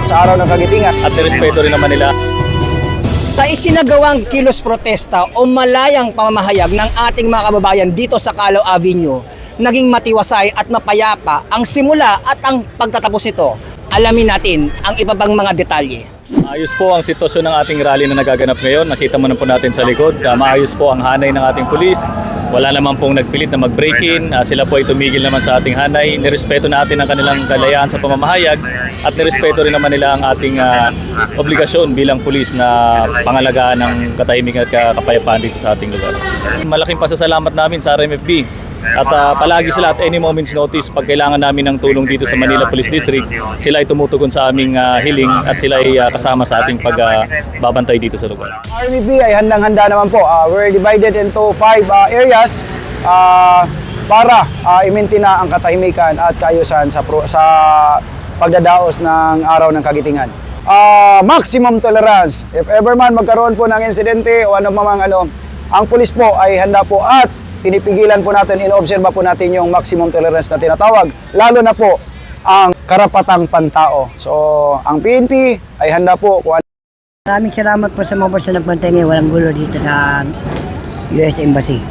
sa araw ng Kagitingan. At nirespeto rin naman nila. Sa isinagawang kilos protesta o malayang pamamahayag ng ating mga kababayan dito sa Calao Avenue, naging matiwasay at mapayapa ang simula at ang pagtatapos nito. Alamin natin ang iba pang mga detalye. Maayos po ang sitwasyon ng ating rally na nagaganap ngayon. Nakita mo na po natin sa likod. Maayos po ang hanay ng ating pulis. Wala naman pong nagpilit na mag-break-in. Sila po ay tumigil naman sa ating hanay. Nirespeto natin ang kanilang kalayaan sa pamamahayag at nirespeto rin naman nila ang ating obligasyon bilang pulis na pangalagaan ng katahimikan at kapayapaan dito sa ating lugar. Malaking pasasalamat namin sa RMFB. At palagi sila at any moment's notice pag kailangan namin ng tulong dito sa Manila Police District, sila ay tumutugon sa aming hiling at sila ay kasama sa ating pagbabantay dito sa lugar. RMFB ay handang-handa naman po. We're divided into 5 areas para i-maintain na ang katahimikan at kaayusan sa pagdadaos ng araw ng Kagitingan. Maximum tolerance. If ever man magkaroon po ng insidente o ang pulis po ay handa po at pinipigilan po natin, inoobserba po natin yung maximum tolerance na tinatawag, lalo na po ang karapatang pantao. So, ang PNP ay handa po kung Maraming salamat po sa mga boss na nagbantay ngayon. Walang gulo dito sa US Embassy.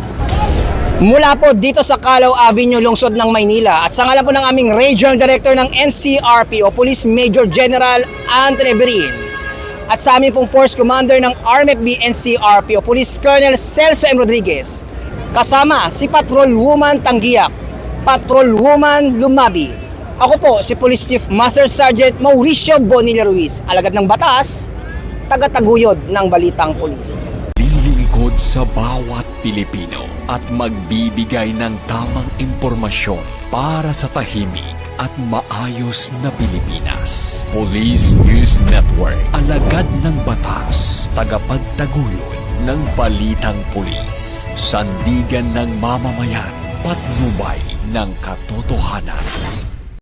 Mula po dito sa Calao Avenue, lungsod ng Maynila at sa ngalan po ng aming Regional Director ng NCRP o Police Major General Anthony Berin at sa aming pong Force Commander ng RMFB NCRP o Police Colonel Celso M. Rodriguez, kasama si Patrol Woman Tanggiak, Patrol Woman Lumabi. Ako po si Police Chief Master Sergeant Mauricio Bonilla Ruiz, alagad ng batas, taga-taguyod ng Balitang Pulis. Lilingkod sa bawat Pilipino at magbibigay ng tamang impormasyon para sa tahimik at maayos na Pilipinas. Police News Network, alagad ng batas, tagapagtaguyod ng Balitang Pulis, sandigan ng mamamayan, patnubay ng katotohanan.